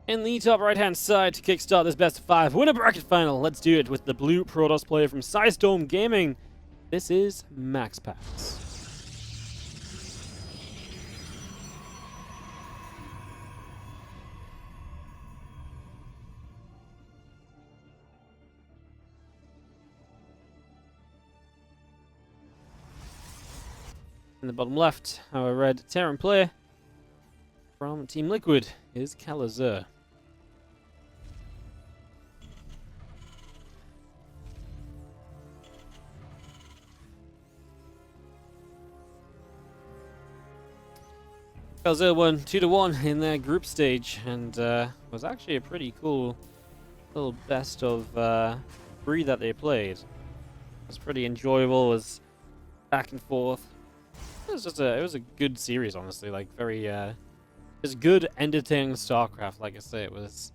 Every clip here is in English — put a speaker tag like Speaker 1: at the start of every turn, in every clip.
Speaker 1: In the top right-hand side to kickstart this best of 5 winner bracket final, let's do it with the blue Protoss player from Dome Gaming. This is MaxPax. In the bottom left, our red Terran player from Team Liquid is Kelazhur. Kelazhur won 2-1 in their group stage, and was actually a pretty cool little best of 3 that they played. It was pretty enjoyable. It was back and forth. It was a good series, honestly. Like very it was good, entertaining StarCraft. Like I say, it was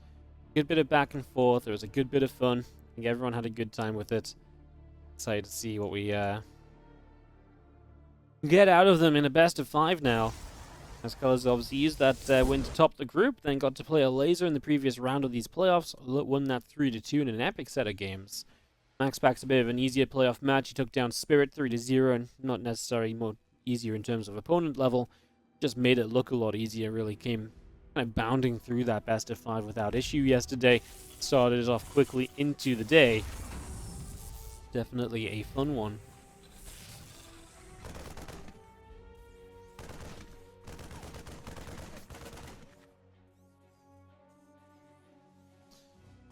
Speaker 1: a good bit of back and forth. It was a good bit of fun. I think everyone had a good time with it. Excited to see what we get out of them in a best of 5 now. As Kelazhur obviously used that win to top the group, then got to play a laser in the previous round of these playoffs, won that 3-2 in an epic set of games. MaxPax a bit of an easier playoff match. He took down Spirit 3-0, and not necessarily more easier in terms of opponent level. Just made it look a lot easier. Really came kind of bounding through that best of 5 without issue yesterday. Started it off quickly into the day. Definitely a fun one.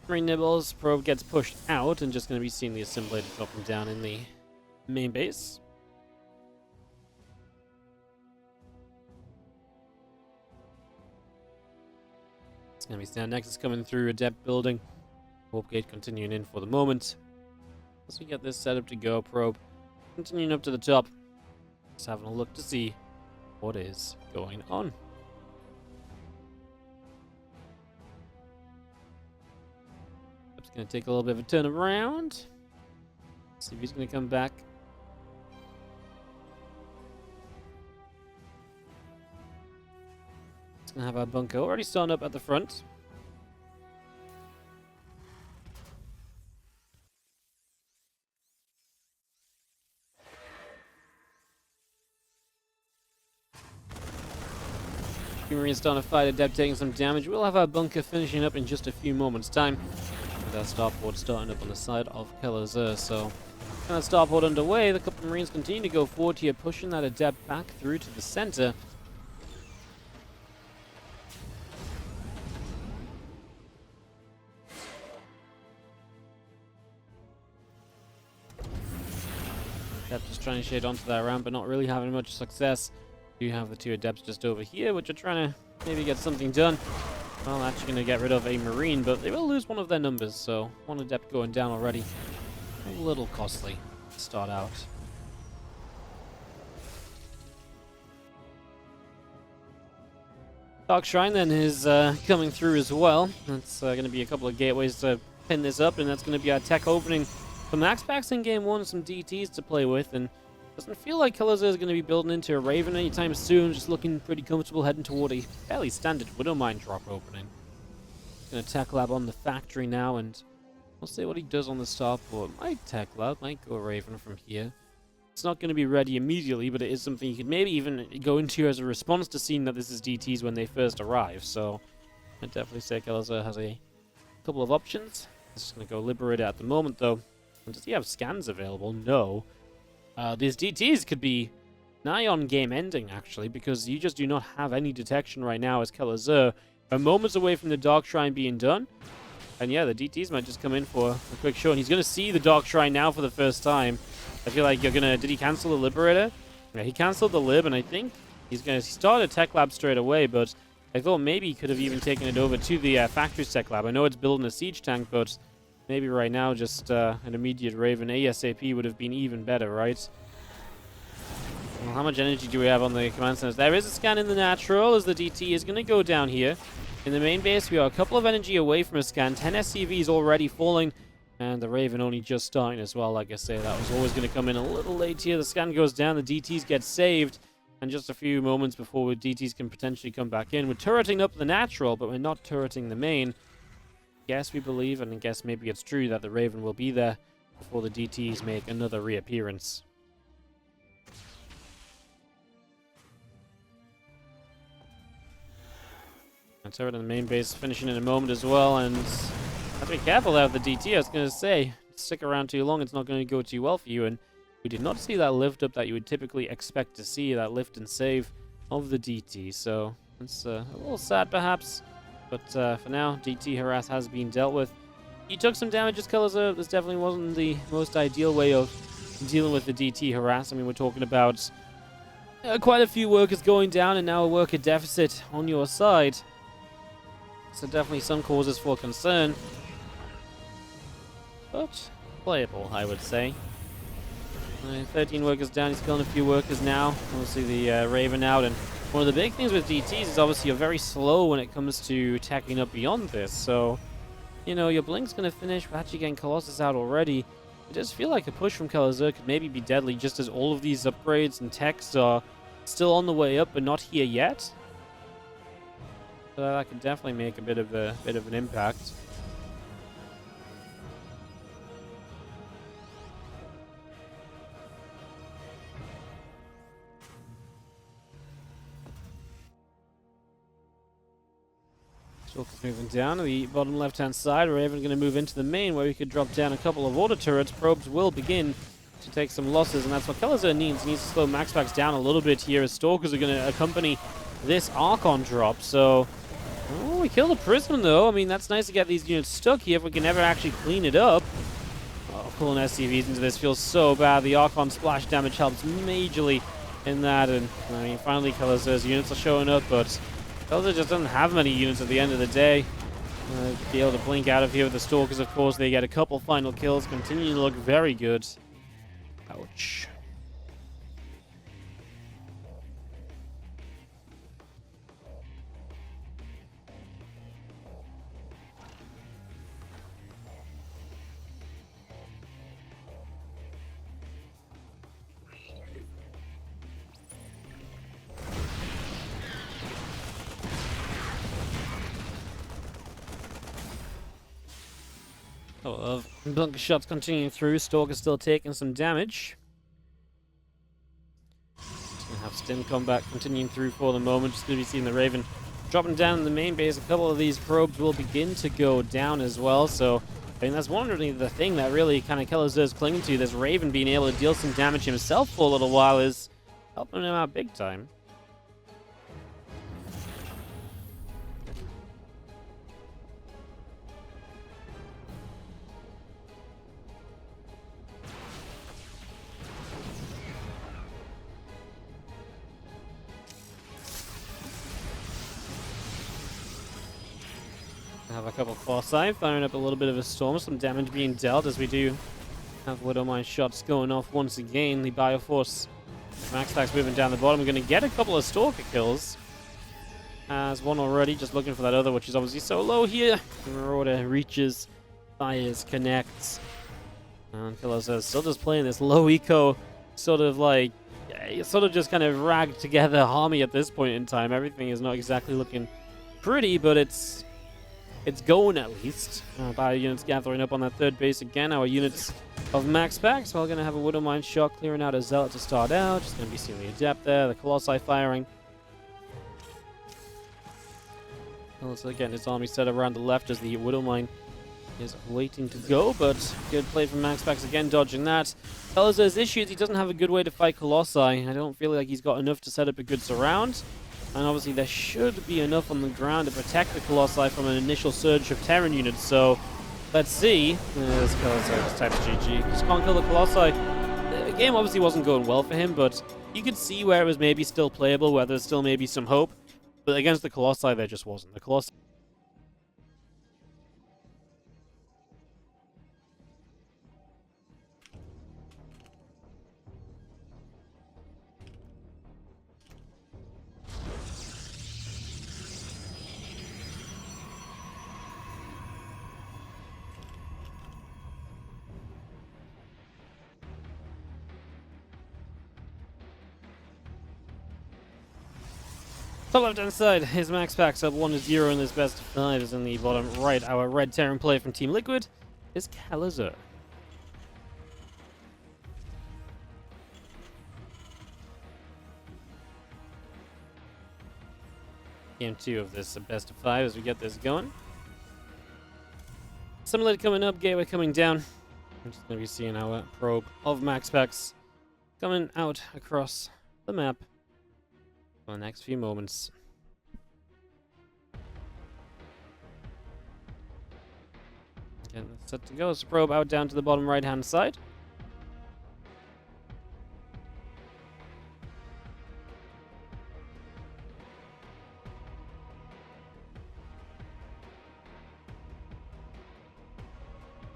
Speaker 1: Nibbles, probe gets pushed out and just going to be seeing the assimilator dropping down in the main base. It's going to be Stand Nexus coming through, Adept building. Warp gate continuing in for the moment. As we get this set up to go, probe continuing up to the top. Just having a look to see what is going on. Going to take a little bit of a turn around. See if he's going to come back. It's going to have our bunker already starting up at the front. Marines starting to fight, Adept taking some damage. We'll have our bunker finishing up in just a few moments' time. With our starport starting up on the side of Kelazhur. So, kind of starport underway. The couple of Marines continue to go forward here, pushing that Adept back through to the center. Adept just trying to shade onto that ramp, but not really having much success. You have the 2 Adepts just over here, which are trying to maybe get something done. Well, actually going to get rid of a Marine, but they will lose one of their numbers, so 1 Adept going down already. A little costly to start out. Dark Shrine then is coming through as well. That's going to be a couple of gateways to pin this up, and that's going to be our tech opening for MaxPax in game 1. Some DTs to play with, and doesn't feel like Kelazhur is going to be building into a Raven anytime soon. Just looking pretty comfortable, heading toward a fairly standard Widowmine drop opening. Going to tech lab on the factory now, and we'll see what he does on the starport. Might tech lab, might go Raven from here. It's not going to be ready immediately, but it is something you could maybe even go into as a response to seeing that this is DTs when they first arrive. So I'd definitely say Kelazhur has a couple of options. He's just going to go Liberator at the moment, though. And does he have scans available? No. These DTs could be nigh on game ending, actually, because you just do not have any detection right now as Kelazhur are moments away from the Dark Shrine being done. And yeah, the DTs might just come in for a quick show. And he's going to see the Dark Shrine now for the first time. I feel like you're going to... Did he cancel the Liberator? Yeah, he canceled the Lib, and I think he's going to start a tech lab straight away, but I thought maybe he could have even taken it over to the factory's tech lab. I know it's building a siege tank, but maybe right now just an immediate Raven ASAP would have been even better, right? Well, how much energy do we have on the command centers? There is a scan in the natural as the DT is going to go down here. In the main base, we are a couple of energy away from a scan. 10 SCVs already falling, and the Raven only just starting as well. Like I say, that was always going to come in a little late here. The scan goes down, the DTs get saved, And just a few moments before DTs can potentially come back in. We're turreting up the natural, but we're not turreting the main. Guess we believe, and I guess maybe it's true, that the Raven will be there before the DTs make another reappearance. And turret in the main base finishing in a moment as well, and have to be careful there with the DT. I was going to say, stick around too long, it's not going to go too well for you, and we did not see that lift up that you would typically expect to see, that lift and save of the DT, so it's a little sad perhaps, but for now, DT harass has been dealt with. He took some damage as Kelazhur. This definitely wasn't the most ideal way of dealing with the DT harass. I mean, we're talking about quite a few workers going down and now a worker deficit on your side. So definitely some causes for concern. But playable, I would say. 13 workers down, he's killing a few workers now. Obviously the Raven out, and one of the big things with DTs is obviously you're very slow when it comes to attacking up beyond this, so you know, your Blink's going to finish, we're actually getting Colossus out already. It does feel like a push from Kelazhur could maybe be deadly, just as all of these upgrades and techs are still on the way up, but not here yet. So that could definitely make a bit of an impact. Stalker's moving down to the bottom left-hand side. We're even going to move into the main, where we could drop down a couple of auto turrets. Probes will begin to take some losses, and that's what Kelazhur needs. He needs to slow MaxPax down a little bit here, as Stalkers are going to accompany this Archon drop. So, oh, we killed a Prism, though. I mean, that's nice to get these units stuck here if we can ever actually clean it up. Oh, pulling SCVs into this feels so bad. The Archon splash damage helps majorly in that, and I mean, finally Kelazhur's units are showing up, but Kelazhur just doesn't have many units at the end of the day. Be able to blink out of here with the Stalkers, of course. They get a couple final kills, continue to look very good. Ouch. Bunker shots continuing through. Stalker still taking some damage. Gonna have Stim combat continuing through for the moment. Just gonna be seeing the Raven dropping down in the main base. A couple of these probes will begin to go down as well. So I think that's one of the thing that really kind of Kelazhur is clinging to. This Raven being able to deal some damage himself for a little while is helping him out big time. Have a couple Foresight, firing up a little bit of a storm, some damage being dealt as we do have Widowmine shots going off once again. The Bioforce MaxPax moving down the bottom. We're going to get a couple of Stalker kills. Has one already, just looking for that other, which is obviously so low here. Marauder reaches, fires, connects. And Kelazhur still just playing this low eco, sort of like, sort of just kind of ragged together army at this point in time. Everything is not exactly looking pretty, but it's going at least. Bio units gathering up on that third base again. Our units of MaxPax. We're going to have a Widowmine shot clearing out a Zealot to start out. Just going to be seeing the Adept there. The Colossi firing. Also getting his army set around the left as the Widowmine is waiting to go. But good play from MaxPax again, dodging that. Kelazhur's issues, he doesn't have a good way to fight Colossi. I don't feel like he's got enough to set up a good surround. And obviously there should be enough on the ground to protect the Colossi from an initial surge of Terran units. So let's see. This Colossi just types GG. Just can't kill the Colossi. The game obviously wasn't going well for him, but you could see where it was maybe still playable, where there's still maybe some hope. But against the Colossi, there just wasn't. The Colossi Top left-hand side is MaxPax up 1-0 in this best of 5. Is in the bottom right. Our red Terran player from Team Liquid is Kelazhur. Game 2 of this best of 5 as we get this going. Simulator coming up, Gateway coming down. I'm just going to be seeing our probe of MaxPax coming out across the map for the next few moments. Getting set to go. It's a probe out down to the bottom right-hand side.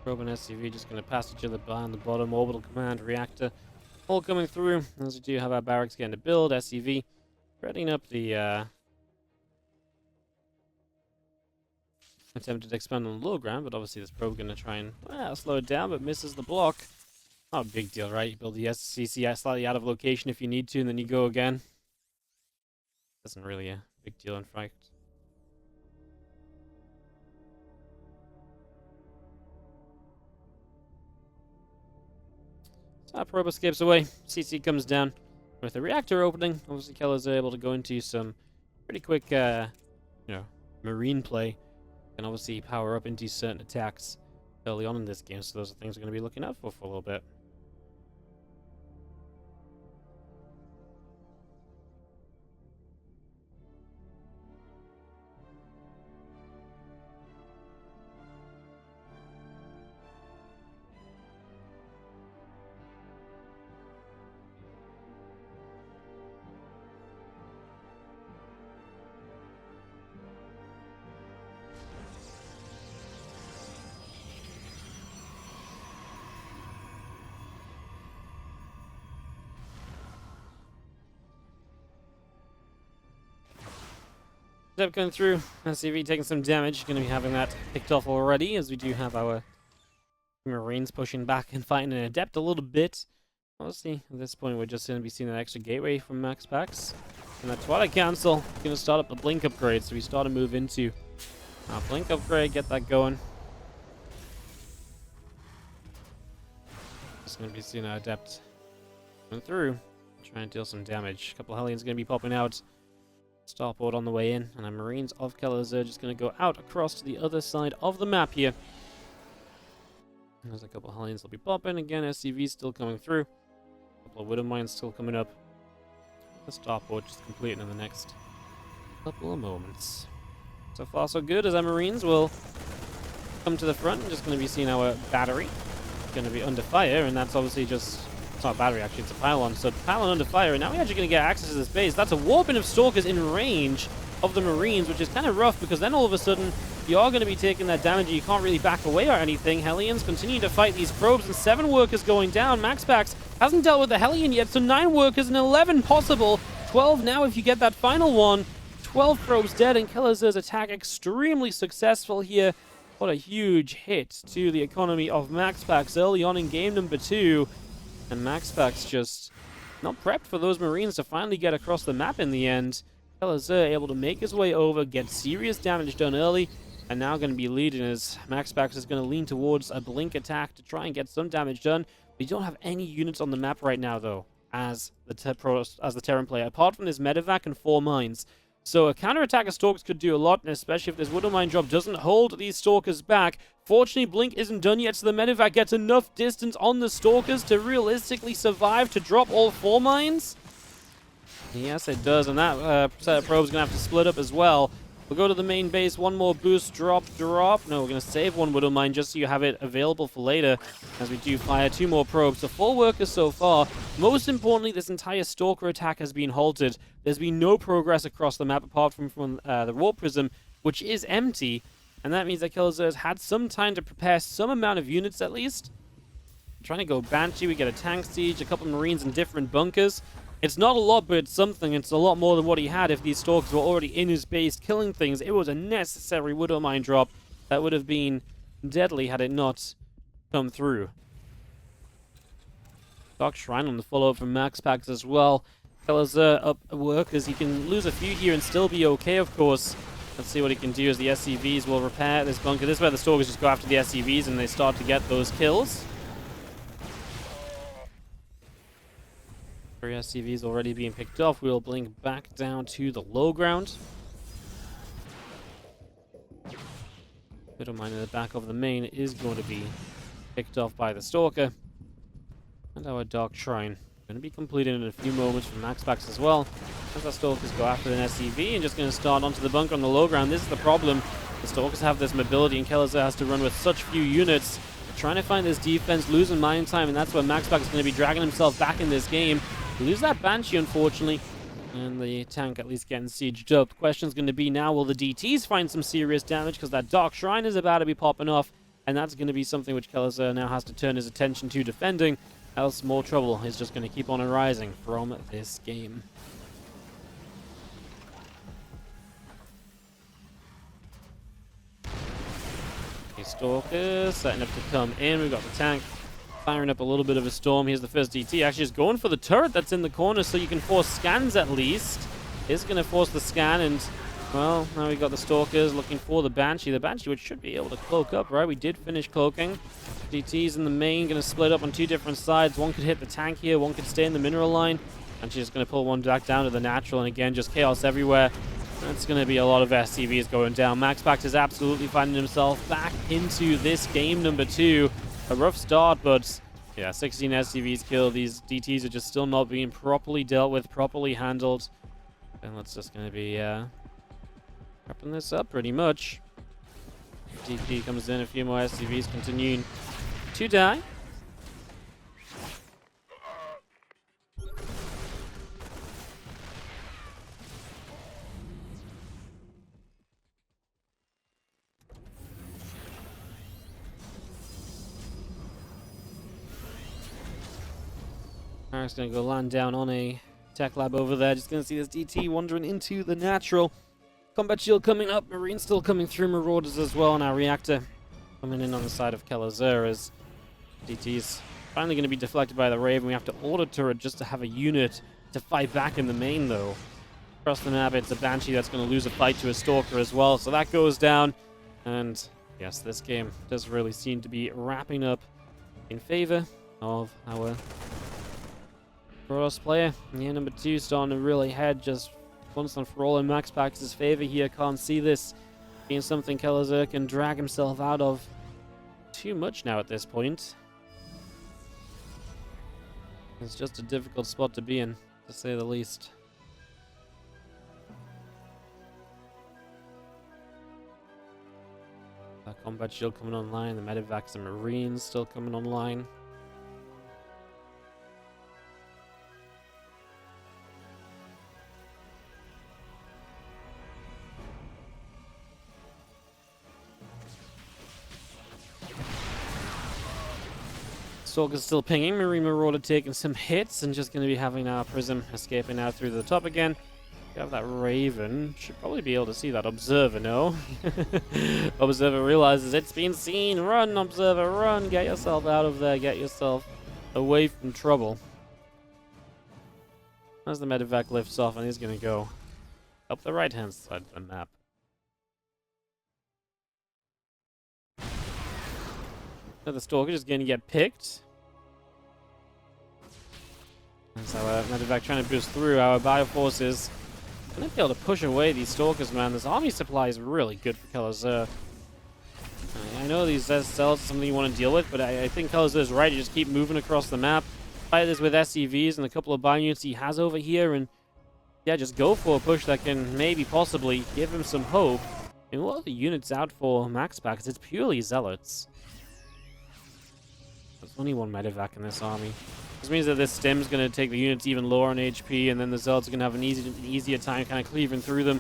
Speaker 1: Probe and SCV just going to pass each other by on the bottom. Orbital command, reactor, all coming through. As we do have our barracks getting to build. SCV readying up the attempted to expand on the low ground, but obviously this probe going to try and slow it down, but misses the block. Not a big deal, right? You build the SCC slightly out of location if you need to, and then you go again. Isn't really a big deal in fact. Probe escapes away. CC comes down with the reactor opening. Obviously, Kelazhur able to go into some pretty quick, marine play, and obviously power up into certain attacks early on in this game. So those are things we're going to be looking out for a little bit. Step going through. SCV taking some damage. Going to be having that picked off already, as we do have our Marines pushing back and fighting an Adept a little bit. Obviously, at this point, we're just going to be seeing an extra gateway from MaxPax. And that Twilight Council going to start up the Blink upgrade, so we start to move into our Blink upgrade, get that going. Just going to be seeing our Adept going through, trying to deal some damage. A couple of Hellions going to be popping out. Starport on the way in, and our Marines of Kelazhur just going to go out across to the other side of the map here. There's a couple of Hellions that'll be popping. Again, SCV still coming through. A couple of Widow Mines still coming up. The Starport just completing in the next couple of moments. So far, so good, as our Marines will come to the front. I'm just going to be seeing our battery going to be under fire, and that's obviously just... It's not a battery, actually, it's a pylon. So pylon under fire, and now we're actually going to get access to this base. That's a warping of Stalkers in range of the Marines, which is kind of rough, because then all of a sudden, you are going to be taking that damage, and you can't really back away or anything. Hellions continue to fight these probes, and 7 workers going down. MaxPax hasn't dealt with the Hellion yet, so 9 workers and 11 possible. 12 now if you get that final one. 12 probes dead, and Kelazhur's attack extremely successful here. What a huge hit to the economy of MaxPax early on in game number 2. And MaxPax just not prepped for those Marines to finally get across the map in the end. Kelazhur able to make his way over, get serious damage done early, and now going to be leading as MaxPax is going to lean towards a Blink attack to try and get some damage done. We don't have any units on the map right now, though, as the Terran player, apart from this medevac and 4 mines. So a counterattack of Stalkers could do a lot, and especially if this Widow Mine drop doesn't hold these Stalkers back. Fortunately, Blink isn't done yet, so the medevac gets enough distance on the Stalkers to realistically survive to drop all 4 mines. Yes, it does, and that set of probes going to have to split up as well. We'll go to the main base, one more boost, drop. No, we're going to save one Widow Mine just so you have it available for later, as we do fire 2 more probes. So 4 workers so far. Most importantly, this entire Stalker attack has been halted. There's been no progress across the map apart from the Warp Prism, which is empty, and that means that Kelazhur has had some time to prepare some amount of units at least. Trying to go Banshee, we get a tank siege, a couple of Marines in different bunkers. It's not a lot, but it's something. It's a lot more than what he had if these Stalkers were already in his base killing things. It was a necessary Widow Mine drop that would have been deadly had it not come through. Dark Shrine on the follow-up from MaxPax as well. Kelazhur up work, as he can lose a few here and still be okay, of course. Let's see what he can do as the SCVs will repair this bunker. This is where the Stalkers just go after the SCVs and they start to get those kills. 3 SCVs already being picked off. We'll blink back down to the low ground. Middle mine in the back of the main is going to be picked off by the Stalker. And our Dark Shrine going to be completed in a few moments from MaxPax as well. As our Stalkers go after an SCV and just going to start onto the bunker on the low ground. This is the problem. The Stalkers have this mobility and Kelazhur has to run with such few units. They're trying to find this defense, losing mine time, and that's where MaxPax is going to be dragging himself back in this game. We lose that Banshee, unfortunately. And the tank at least getting sieged up. The question's going to be now, will the DTs find some serious damage? Because that Dark Shrine is about to be popping off. And that's going to be something which Kelazhur now has to turn his attention to defending. Else more trouble is just going to keep on arising from this game. Okay, Stalkers setting up to come in. We've got the tank firing up a little bit of a storm. Here's the first DT. Actually, just going for the turret that's in the corner so you can force scans at least. Is going to force the scan, and, well, now we got the Stalkers looking for the Banshee. The Banshee, which should be able to cloak up, right? We did finish cloaking. DT's in the main, going to split up on 2 different sides. One could hit the tank here, one could stay in the mineral line. And she's just going to pull one back down to the natural, and again, just chaos everywhere. That's going to be a lot of SCVs going down. MaxPax is absolutely finding himself back into this game number 2. A rough start, but yeah, 16 SCVs killed. These DTs are just still not being properly dealt with, properly handled. And that's just going to be wrapping this up pretty much. DP comes in, a few more SCVs continuing to die. Eric's going to go land down on a tech lab over there. Just going to see this DT wandering into the natural. Combat shield coming up. Marine still coming through. Marauders as well. Now Reactor coming in on the side of Kelazhur as DT's finally going to be deflected by the Raven. We have to auto turret just to have a unit to fight back in the main, though. Across the map, it's a Banshee that's going to lose a fight to a Stalker as well. So that goes down. And yes, this game does really seem to be wrapping up in favor of our Protoss player. Yeah, number 2 starting to really head just once and for all in MaxPax's favor here. Can't see this being something Kelazhur can drag himself out of too much now at this point. It's just a difficult spot to be in, to say the least. That combat shield coming online, the medevacs and marines still coming online. Stalker's still pinging. Marine Marauder taking some hits and just going to be having our Prism escaping out through the top again. We have that Raven. Should probably be able to see that Observer, no? Observer realizes it's been seen. Run, Observer, run. Get yourself out of there. Get yourself away from trouble. As the medevac lifts off, and he's going to go up the right-hand side of the map. Now the Stalker is going to get picked. That's our medevac trying to boost through. Our bioforces going to be able to push away these Stalkers, man. This army supply is really good for Kelazhur. I know these cells are something you want to deal with, but I think Kelazhur is right. You just keep moving across the map. Fight this with SCVs and a couple of bio units he has over here, and yeah, just go for a push that can maybe possibly give him some hope. And what are the units out for MaxPax? It's purely Zealots. There's only one medevac in this army. This means that this stem's going to take the units even lower on HP, and then the Zealots are going to have an easier time kind of cleaving through them.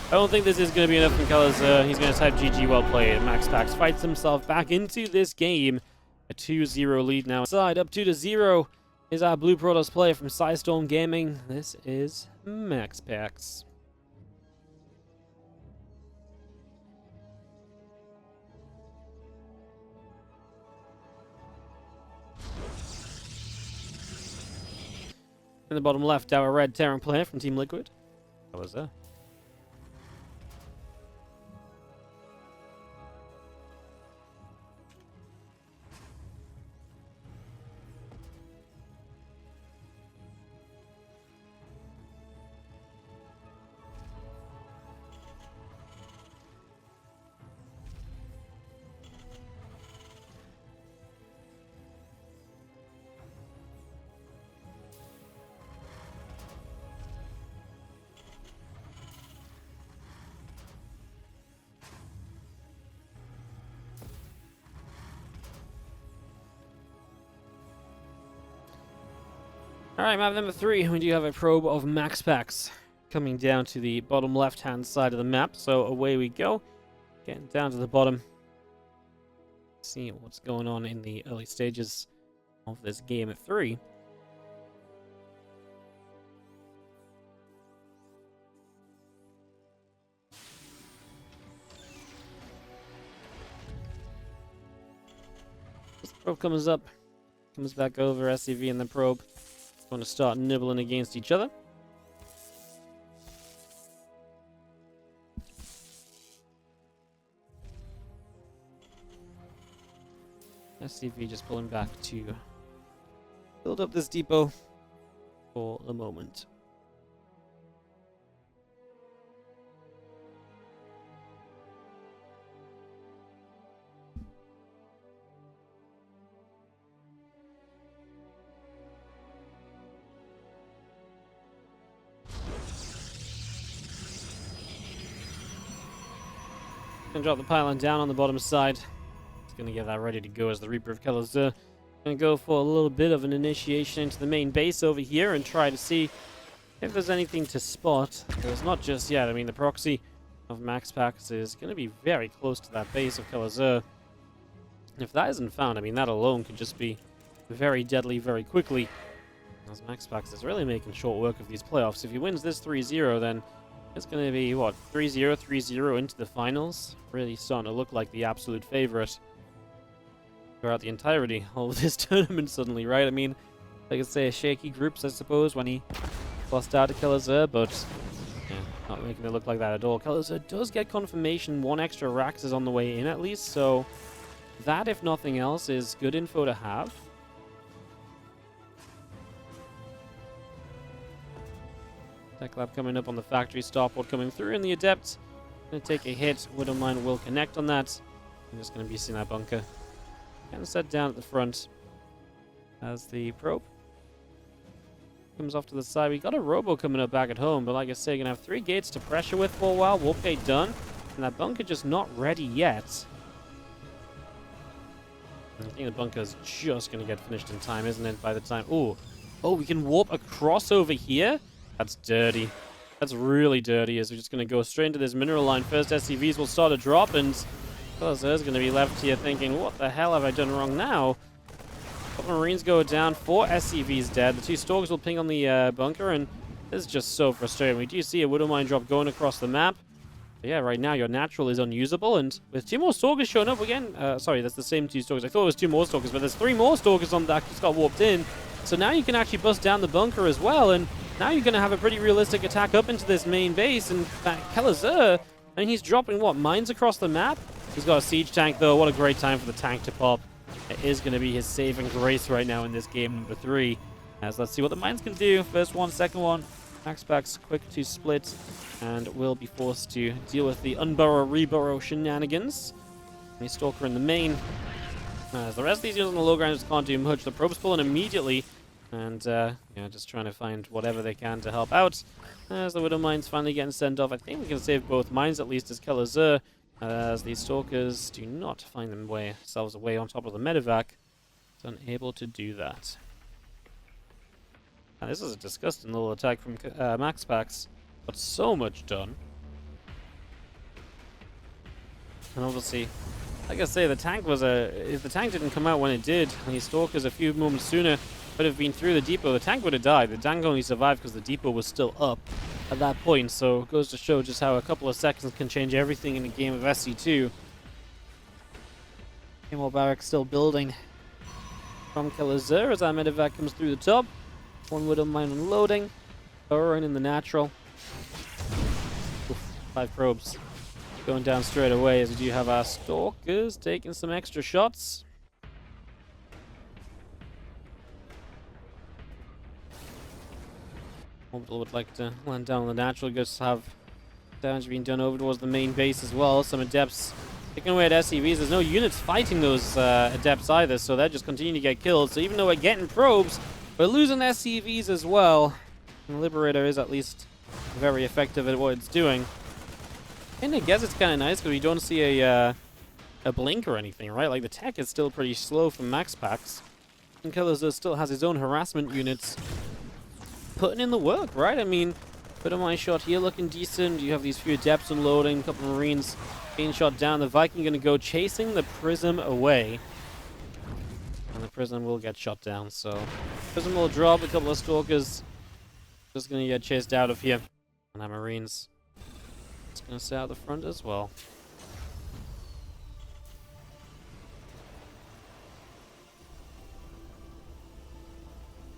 Speaker 1: I don't think this is going to be enough from Kelazhur. He's going to type GG, well played. MaxPax fights himself back into this game. A 2-0 lead now. Side up 2-0 is our Blue Protoss player from Psystorm Gaming. This is MaxPax. In the bottom left, our red Terran player from Team Liquid. That was there. Alright, map number 3, we do have a probe of MaxPax coming down to the bottom left-hand side of the map, so away we go. Getting down to the bottom. See what's going on in the early stages of this game at 3. As the probe comes up, comes back over, SCV and the probe. Going to start nibbling against each other. SCV just pulling back to build up this depot for the moment. Gonna drop the pylon down on the bottom side. It's gonna get that ready to go as the Reaper of Kelazhur. Gonna go for a little bit of an initiation into the main base over here and try to see if there's anything to spot. There's not just yet. I mean, the proxy of MaxPax is gonna be very close to that base of Kelazhur. If that isn't found, I mean, that alone could just be very deadly very quickly. As MaxPax is really making short work of these playoffs. If he wins this 3-0, then it's going to be, what, 3-0, 3-0 into the finals? Really starting to look like the absolute favorite throughout the entirety of this tournament suddenly, right? I mean, I could say shaky groups, I suppose, when he lost out to Kelazhur, but yeah, not making it look like that at all. Kelazhur does get confirmation 1 extra Rax is on the way in at least, so that, if nothing else, is good info to have. Tech Lab coming up on the factory, starport coming through, and the Adept going to take a hit. Widowmine will connect on that. I'm just going to be seeing that bunker. Kind of set down at the front as the probe comes off to the side. We got a robo coming up back at home, but like I say, going to have 3 gates to pressure with for a while. Warp gate done, and that bunker just not ready yet. I think the bunker is just going to get finished in time, isn't it, by the time... Oh, we can warp across over here? That's dirty. That's really dirty, as we're just going to go straight into this mineral line. First SCVs will start to drop, and Kelazhur's going to be left here thinking, what the hell have I done wrong now? A couple Marines go down, 4 SCVs dead. The 2 Stalkers will ping on the bunker, and this is just so frustrating. We do see a Widowmine drop going across the map. But yeah, right now your natural is unusable, and with 2 more Stalkers showing up again, sorry, that's the same 2 Stalkers. I thought it was 2 more Stalkers, but there's 3 more Stalkers on that just got warped in. So now you can actually bust down the bunker as well, and now you're going to have a pretty realistic attack up into this main base. And Kelazhur, I mean, he's dropping, what, mines across the map? He's got a siege tank, though. What a great time for the tank to pop. It is going to be his saving grace right now in this game number 3. As let's see what the mines can do. First one, second one. MaxPax quick to split and will be forced to deal with the unburrow, reburrow shenanigans. A Stalker in the main. As the rest of these units on the low ground just can't do much. The probe's pulling immediately. And, yeah, just trying to find whatever they can to help out. As the Widow Mines finally getting sent off. I think we can save both mines, at least as Kelazhur, as these Stalkers do not find themselves away on top of the medevac. It's unable to do that. And this is a disgusting little attack from MaxPax, but so much done. And obviously, like I say, the tank was if the tank didn't come out when it did, and these Stalkers a few moments sooner would have been through the depot, the tank would have died. The tank only survived because the depot was still up at that point, so it goes to show just how a couple of seconds can change everything in a game of SC2. More barracks still building from Kelazhur as our medevac comes through the top. One Widow Mine unloading. Burrowing in the natural. Oof, 5 probes. Going down straight away as we do have our Stalkers taking some extra shots. Orbital would like to land down on the natural, just have damage being done over towards the main base as well. Some Adepts picking away at SCVs. There's no units fighting those Adepts either, so they're just continuing to get killed. So even though we're getting probes, we're losing SCVs as well. And Liberator is at least very effective at what it's doing. And I guess it's kind of nice because we don't see a blink or anything, right? Like, the tech is still pretty slow from MaxPax. And Kelazhur still has his own harassment units putting in the work, right? I mean, bit of my shot here looking decent. You have these few Adepts unloading, a couple of Marines being shot down. The Viking going to go chasing the Prism away. And the Prism will get shot down, so Prism will drop. A couple of Stalkers just going to get chased out of here. And our Marines it's going to stay out the front as well.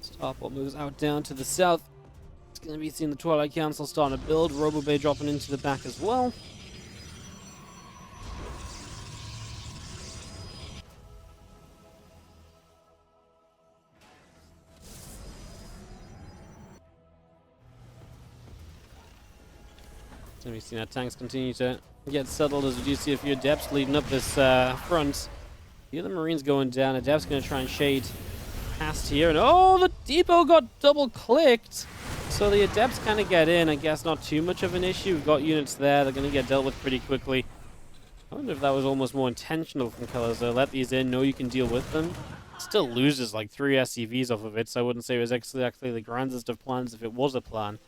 Speaker 1: Starport moves out down to the south. It's going to be seeing the Twilight Council starting to build. Robobay dropping into the back as well. So we've seen our tanks continue to get settled as we do see a few Adepts leading up this front. The other Marines going down. Adepts going to try and shade past here. And oh, the depot got double clicked. So the Adepts kind of get in. I guess not too much of an issue. We've got units there. They're going to get dealt with pretty quickly. I wonder if that was almost more intentional from Kelazhur. Let these in. Know you can deal with them. Still loses like 3 SCVs off of it. So I wouldn't say it was exactly the grandest of plans if it was a plan.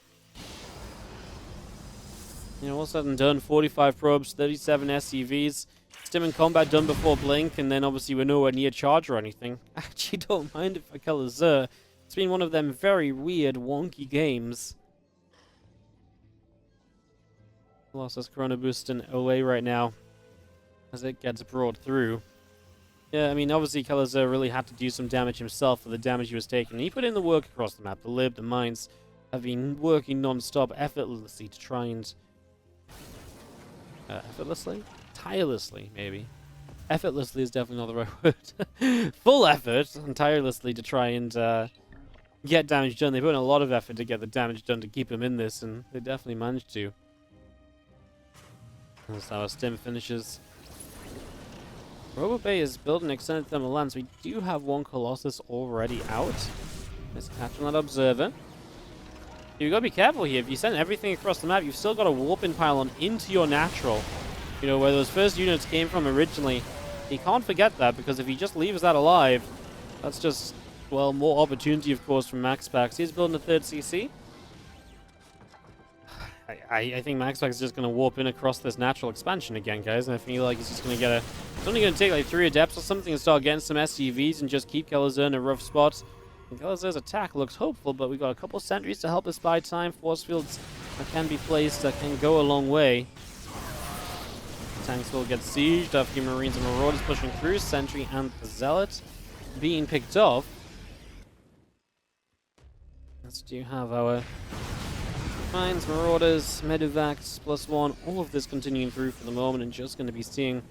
Speaker 1: You know, all said and done, 45 probes, 37 SCVs. Stim in combat done before blink, and then obviously we're nowhere near charge or anything. I actually don't mind it for Kelazhur. It's been one of them very weird, wonky games. Colossus Corona boosting away right now as it gets brought through. Yeah, I mean, obviously Kelazhur really had to do some damage himself for the damage he was taking. He put in the work across the map. The Lib, the mines have been working non-stop, effortlessly to try and... effortlessly? Tirelessly, maybe. Effortlessly is definitely not the right word. Full effort and tirelessly to try and get damage done. They put in a lot of effort to get the damage done to keep him in this, and they definitely managed to. That's how our stim finishes. Robobay is building extended thermal lance. We do have one Colossus already out. Let's catch on that observer. You've got to be careful here. If you send everything across the map, you've still got a warping pylon into your natural. You know, where those first units came from originally. You can't forget that, because if he just leaves that alive, that's just, well, more opportunity, of course, from MaxPax. He's building a 3rd CC. I think MaxPax is just going to warp in across this natural expansion again, guys. And I feel like he's just going to get a... It's only going to take like 3 Adepts or something to start getting some SCVs and just keep Kelazhur in a rough spot. And Kelazhur's attack looks hopeful, but we've got a couple sentries to help us buy time. Force fields that can be placed, that can go a long way. Tanks will get sieged. A few Marines and Marauders pushing through. Sentry and the Zealot being picked off. Let's do have our Mines, Marauders, Medevacs, +1. All of this continuing through for the moment, and just going to be seeing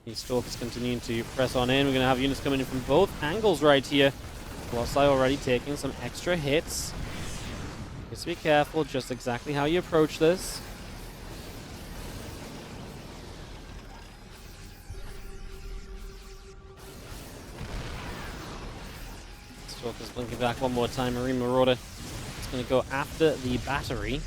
Speaker 1: these Stalkers continuing to press on in. We're going to have units coming in from both angles right here. Colossi already taking some extra hits. Just be careful just exactly how you approach this. Stalker's blinking back one more time. Marine Marauder is going to go after the battery.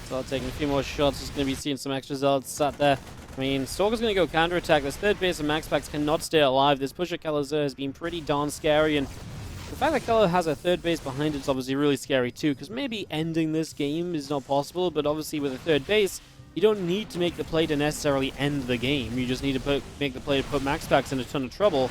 Speaker 1: So taking a few more shots. Just going to be seeing some extra Zealots sat there. I mean, Stalker's going to go counterattack. This 3rd base of MaxPax cannot stay alive. This push at Kelazhur has been pretty darn scary, and the fact that Kelazhur has a 3rd base behind it is obviously really scary too, because maybe ending this game is not possible, but obviously with a 3rd base, you don't need to make the play to necessarily end the game. You just need to make the play to put MaxPax in a ton of trouble.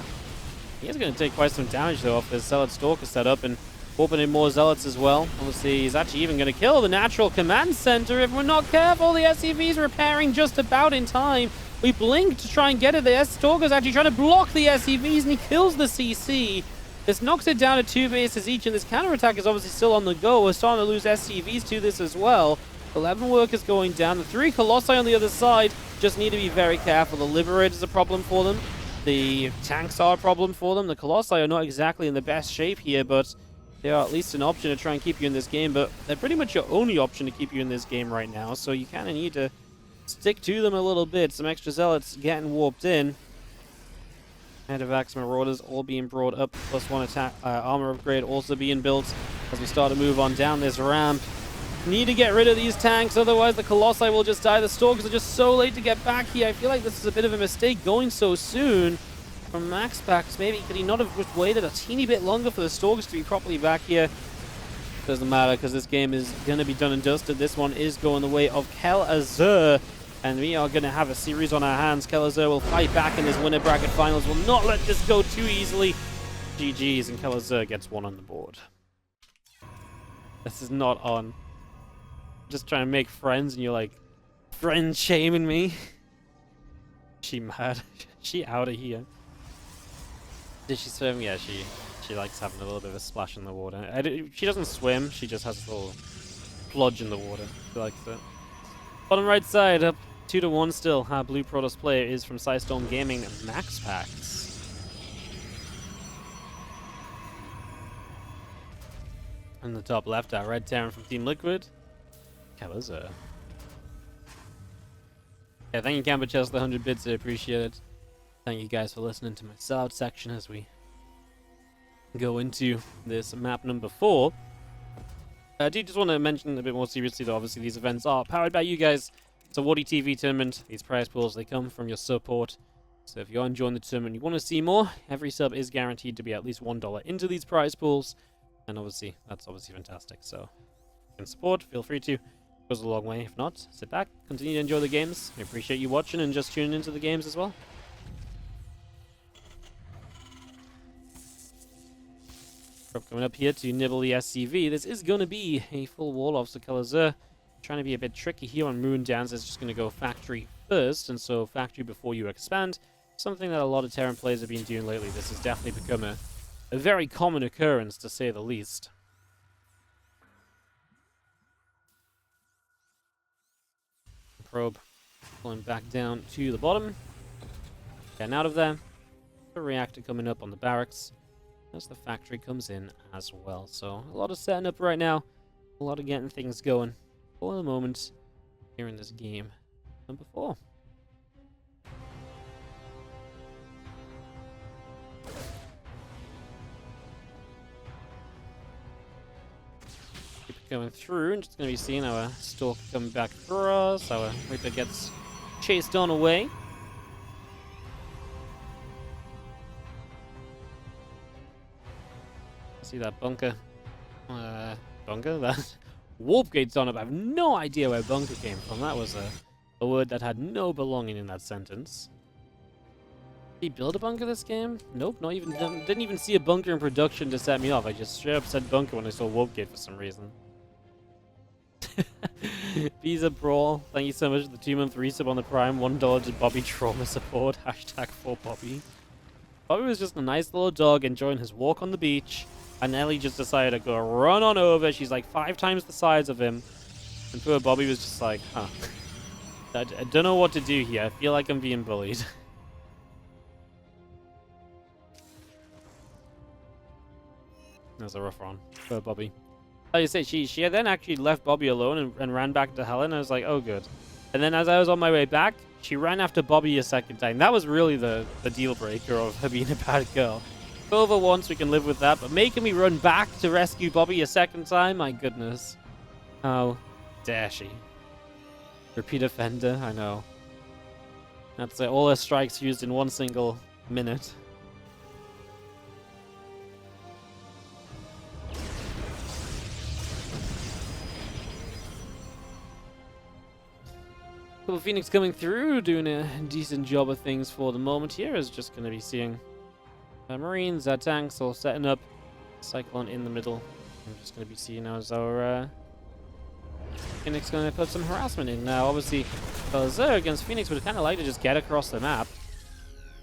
Speaker 1: He is going to take quite some damage though off this Zealot Stalker setup, and Warping in more Zealots as well. Obviously, he's actually even going to kill the natural command center if we're not careful. The SCV's repairing just about in time. We blink to try and get it. The Stalker's actually trying to block the SCVs, and he kills the CC. This knocks it down to 2 bases each, and this counterattack is obviously still on the go. We're starting to lose SCVs to this as well. 11 workers going down. The 3 Colossi on the other side just need to be very careful. The Liberator's a problem for them. The tanks are a problem for them. The Colossi are not exactly in the best shape here, but they are at least an option to try and keep you in this game. But they're pretty much your only option to keep you in this game right now, so you kind of need to stick to them a little bit. Some extra Zealots getting warped in. Medevacs, Marauders all being brought up. +1 attack, armor upgrade also being built as we start to move on down this ramp. Need to get rid of these tanks, otherwise the Colossi will just die. The Stalkers are just so late to get back here. I feel like this is a bit of a mistake going so soon from MaxPax. Maybe could he not have just waited a teeny bit longer for the Stalkers to be properly back here? Doesn't matter because this game is going to be done and dusted. This one is going the way of Kelazhur, and we are going to have a series on our hands. Kelazhur will fight back in this winner bracket finals. Will not let this go too easily. GG's, and Kelazhur gets 1 on the board. This is not on. Just trying to make friends, and you're like, friend shaming me. She mad. She out of here. Did she swim? Yeah, she likes having a little bit of a splash in the water. She doesn't swim. She just has a little plodge in the water. She likes it. Bottom right side up 2-1 still. Our blue Protoss player is from Storm Gaming, MaxPax. In the top left, our Red Terran from Team Liquid. Kelazhur. Yeah, thank you, Camper Chess, the 100 bits. I appreciate it. Thank you guys for listening to my sellout section as we go into this map number 4. I do just want to mention a bit more seriously, though, obviously these events are powered by you guys. It's a WardiTV tournament. These prize pools, they come from your support. So if you're enjoying the tournament and you want to see more, every sub is guaranteed to be at least $1 into these prize pools. And obviously, that's obviously fantastic. So if you can support, feel free to. Goes a long way. If not, sit back, continue to enjoy the games. We appreciate you watching and just tuning into the games as well. Coming up here to nibble the SCV. This is going to be a full wall off, so Kelazhur trying to be a bit tricky here on Moon Dance. It's just going to go factory first, and so factory before you expand. Something that a lot of Terran players have been doing lately. This has definitely become a very common occurrence, to say the least. Probe pulling back down to the bottom. Getting out of there. The reactor coming up on the barracks as the factory comes in as well. So a lot of setting up right now. A lot of getting things going for the moment here in this game number 4. Going through, and just going to be seeing our Stalker coming back for us. Our Reaper gets chased on away. See that bunker? Bunker? That warp gate's on up. I have no idea where bunker came from. That was a word that had no belonging in that sentence. Did he build a bunker this game? Nope, not even. Didn't even see a bunker in production to set me off. I just straight up said bunker when I saw warp gate for some reason. Visa Brawl, thank you so much for the 2-month resub on the Prime. $1 to Bobby Trauma support. Hashtag for Bobby. Bobby was just a nice little dog enjoying his walk on the beach, and Ellie just decided to go run on over. She's like 5 times the size of him, and poor Bobby was just like, huh. I don't know what to do here. I feel like I'm being bullied. That was a rough one for Bobby. Like you say, she then actually left Bobby alone and ran back to Helen. I was like, oh, good. And then as I was on my way back, she ran after Bobby a second time. That was really the deal breaker of her being a bad girl. Over once, we can live with that. But making me run back to rescue Bobby a second time? My goodness. How dare she? Repeat offender, I know. That's all her strikes used in one single minute. Well, Phoenix coming through, doing a decent job of things for the moment here. Is just going to be seeing Marines, tanks all setting up. Cyclone in the middle I'm just going to be seeing as our Phoenix going to put some harassment in. Now, obviously, Kelazhur against Phoenix would kind of like to just get across the map.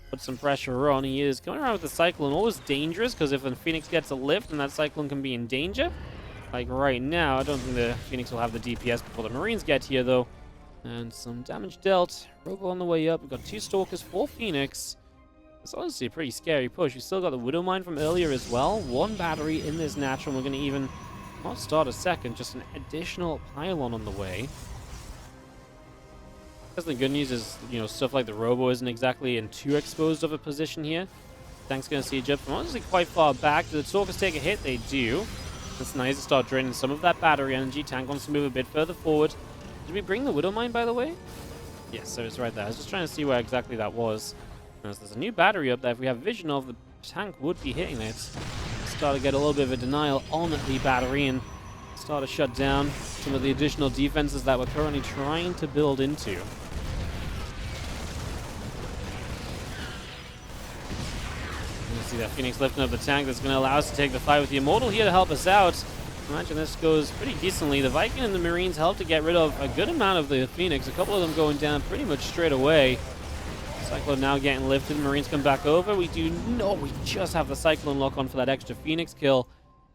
Speaker 1: Put some pressure on. He is coming around with the Cyclone. Always dangerous, because if the Phoenix gets a lift, then that Cyclone can be in danger. Like right now, I don't think the Phoenix will have the DPS before the Marines get here, though. And some damage dealt. Robo on the way up. We've got 2 Stalkers, 4 Phoenix. It's honestly a pretty scary push. We've still got the Widow Mine from earlier as well. 1 battery in this natural. We're going to even not start a second, just an additional pylon on the way. Because the good news is, you know, stuff like the Robo isn't exactly in too exposed of a position here. Tank's going to siege up from honestly quite far back. Do the Stalkers take a hit? They do. It's nice to start draining some of that battery energy. Tank wants to move a bit further forward. Did we bring the Widow Mine, by the way? Yes, so it's right there. I was just trying to see where exactly that was. As there's a new battery up there. If we have vision of, the tank would be hitting it. Start to get a little bit of a denial on the battery and start to shut down some of the additional defenses that we're currently trying to build into. You see that Phoenix lifting up the tank that's going to allow us to take the fight with the Immortal here to help us out. Imagine this goes pretty decently. The Viking and the Marines help to get rid of a good amount of the Phoenix. A couple of them going down pretty much straight away. Cyclone now getting lifted. Marines come back over. We just have the Cyclone lock on for that extra Phoenix kill.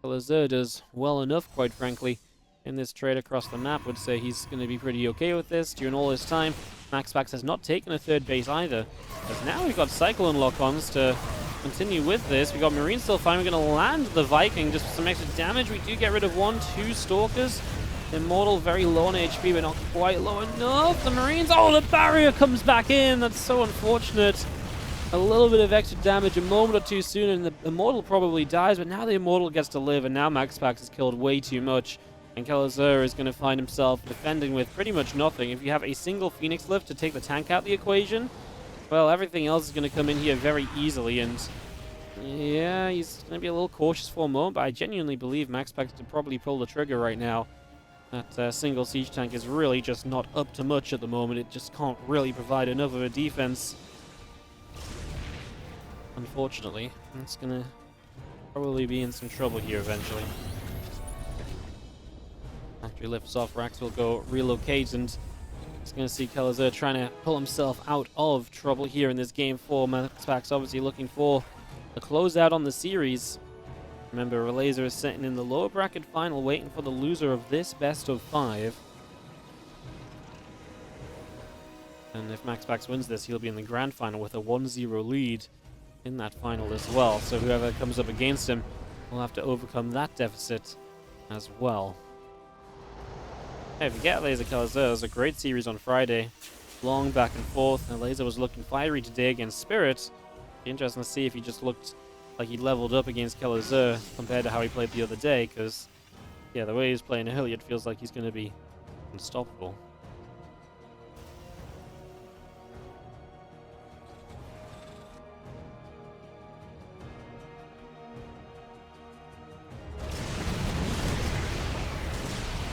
Speaker 1: Kelazhur does well enough, quite frankly, in this trade across the map. Would say he's going to be pretty okay with this. During all this time, MaxPax has not taken a 3rd base either. Because now we've got Cyclone lock-ons to continue with this. We got Marines still fine. We're going to land the Viking just for some extra damage. We do get rid of 1, 2 Stalkers. Immortal very low on HP, but not quite low enough. The Marines, oh, the barrier comes back in. That's so unfortunate. A little bit of extra damage a moment or two soon, and the Immortal probably dies, but now the Immortal gets to live, and now MaxPax has killed way too much. And Kelazhur is going to find himself defending with pretty much nothing. If you have a single Phoenix lift to take the tank out of the equation, well, everything else is going to come in here very easily, and yeah, he's going to be a little cautious for a moment, but I genuinely believe MaxPax could probably pull the trigger right now. That single siege tank is really just not up to much at the moment. It just can't really provide enough of a defense. Unfortunately, it's going to probably be in some trouble here eventually. After he lifts off, Rax will go relocate, and it's going to see Kelazhur trying to pull himself out of trouble here in this game 4. MaxPax obviously looking for a closeout on the series. Remember, Laser is sitting in the lower bracket final, waiting for the loser of this best of 5. And if MaxPax wins this, he'll be in the grand final with a 1-0 lead in that final as well. So whoever comes up against him will have to overcome that deficit as well. Hey, forget Laser Kelazhur. It was a great series on Friday. Long back and forth, and Laser was looking fiery today against Spirit. Be interesting to see if he just looked like he leveled up against Kelazhur compared to how he played the other day, because, yeah, the way he's playing earlier, it feels like he's going to be unstoppable.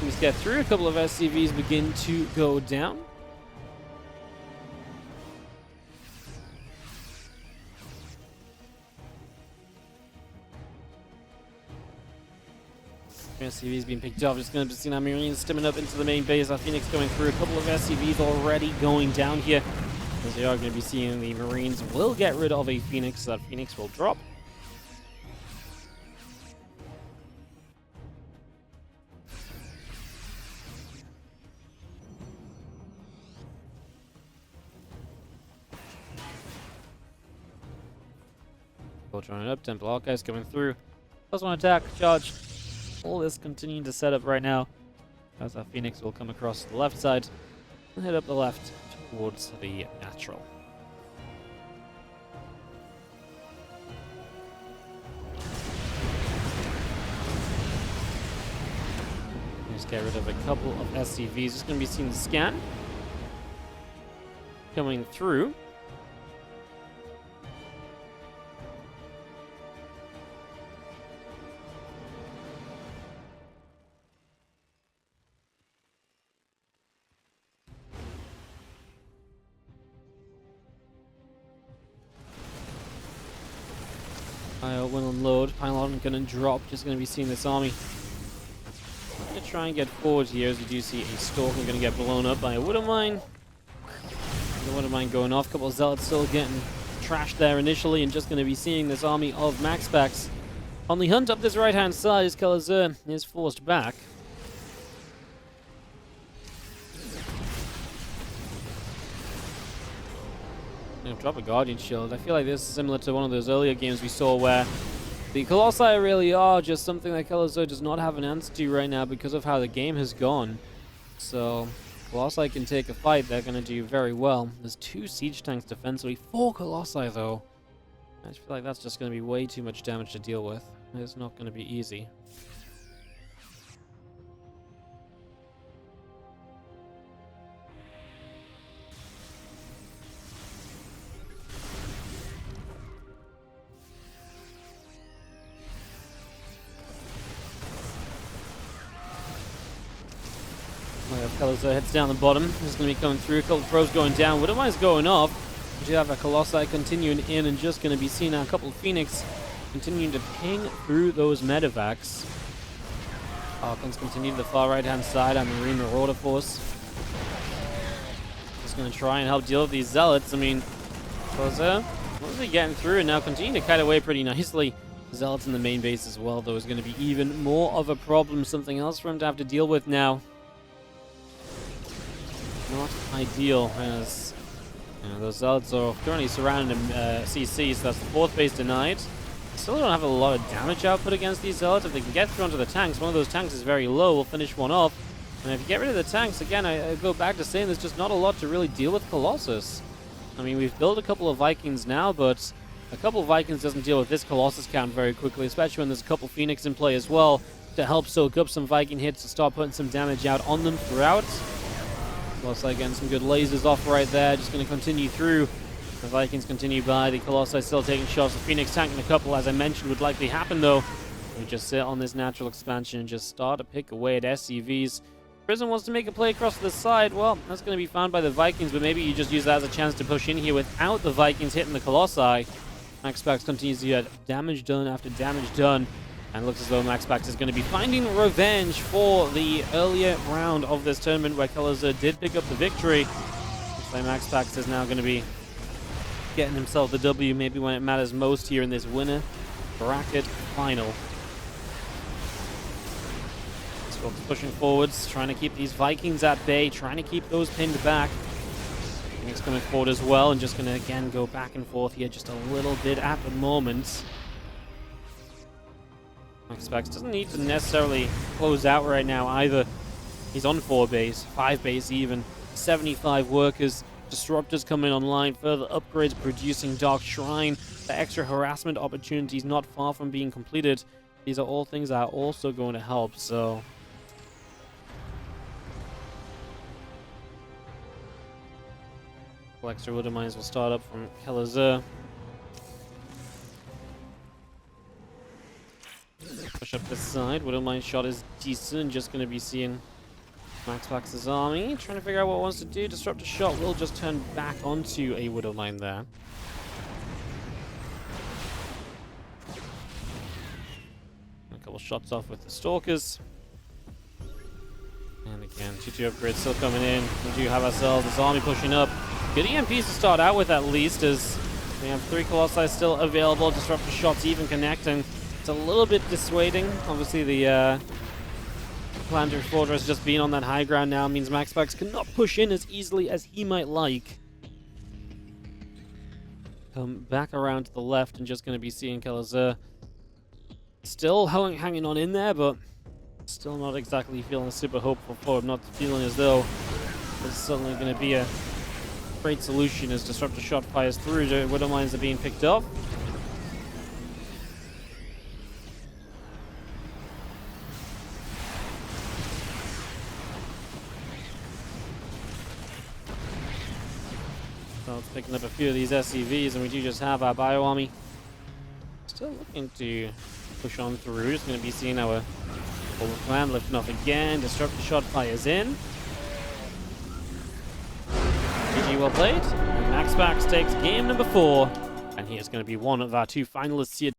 Speaker 1: Things get through. A couple of SCVs begin to go down. SCVs being picked off. Just going to see our Marines stimming up into the main base. Our Phoenix going through. A couple of SCVs already going down here. As we are going to be seeing the Marines will get rid of a Phoenix. That Phoenix will drop. Joining up. Temple Archives coming through. +1 attack. Charge. All this continuing to set up right now as our Phoenix will come across the left side and head up the left towards the natural. Just get rid of a couple of SCVs. Just going to be seeing the scan coming through. Will unload. Pylon gonna drop. Just gonna be seeing this army going to try and get forward here, as we do see a Stalker going to get blown up by a Widow Mine. The Widow Mine going off. A couple of Zealots still getting trashed there initially, and just going to be seeing this army of MaxPax on the hunt up this right-hand side as Kelazhur is forced back. Drop a Guardian Shield. I feel like this is similar to one of those earlier games we saw where the Colossi really are just something that Kelazhur does not have an answer to right now because of how the game has gone. So, Colossi can take a fight. They're going to do very well. There's 2 siege tanks defensively. 4 Colossi, though. I just feel like that's just going to be way too much damage to deal with. It's not going to be easy. Kelazhur heads down the bottom. This is going to be coming through. A couple of throws going down. Widow Mine's going off. We do have a Colossi continuing in, and just going to be seeing now a couple of Phoenix continuing to ping through those medevacs. Falcons continue to the far right-hand side. And Marine Marauder Force just going to try and help deal with these Zealots. I mean, Kelazhur, what are they getting through? And now continue to kite away pretty nicely. Zealots in the main base as well, though, is going to be even more of a problem. Something else for him to have to deal with now. Not ideal, as those Zealots are currently surrounded in CC, so that's the 4th base denied. Still don't have a lot of damage output against these Zealots. If they can get through onto the tanks, one of those tanks is very low, we'll finish one off. And if you get rid of the tanks, again, I go back to saying there's just not a lot to really deal with Colossus. I mean, we've built a couple of Vikings now, but a couple of Vikings doesn't deal with this Colossus count very quickly, especially when there's a couple Phoenix in play as well to help soak up some Viking hits to start putting some damage out on them throughout. Colossi again, some good lasers off right there. Just going to continue through. The Vikings continue by. The Colossi still taking shots. The Phoenix tanking a couple, as I mentioned, would likely happen though. We just sit on this natural expansion and just start to pick away at SCVs. Prison wants to make a play across to the side. Well, that's going to be found by the Vikings, but maybe you just use that as a chance to push in here without the Vikings hitting the Colossi. MaxPax continues to get damage done after damage done. And looks as though MaxPax is going to be finding revenge for the earlier round of this tournament where Kelazhur did pick up the victory. Looks like MaxPax is now going to be getting himself the W maybe when it matters most here in this winner bracket final. Stroke's pushing forwards, trying to keep these Vikings at bay, trying to keep those pinned back. Phoenix coming forward as well, and just going to again go back and forth here just a little bit at the moment. MaxPax doesn't need to necessarily close out right now either. He's on 4 base, 5 base even, 75 workers, disruptors coming online, further upgrades producing Dark Shrine, the extra harassment opportunities not far from being completed. These are all things that are also going to help, so... Extra Widow Mines will start up from Kelazhur. Push up this side. Widow Mine shot is decent. Just going to be seeing MaxPax's army. Trying to figure out what it wants to do. Disruptor shot will just turn back onto a Widow Mine there. A couple shots off with the Stalkers. And again, 2-2 upgrades still coming in. We do have ourselves this army pushing up. Good EMPs to start out with at least, as we have 3 Colossi still available. Disruptor shots even connecting. It's a little bit dissuading. Obviously, the Planetary Fortress just being on that high ground now means MaxPax cannot push in as easily as he might like. Come back around to the left and just going to be seeing Kelazhur still hanging on in there, but still not exactly feeling super hopeful for him. Not feeling as though this is suddenly going to be a great solution as Disruptor shot fires through. The Widow Mines are being picked up. So it's picking up a few of these SCVs, and we do just have our Bio Army still looking to push on through. Just going to be seeing our Bullet Clan lifting off again. Disruptor shot fires in. well played. MaxPax takes game number 4, and he is going to be one of our 2 finalists here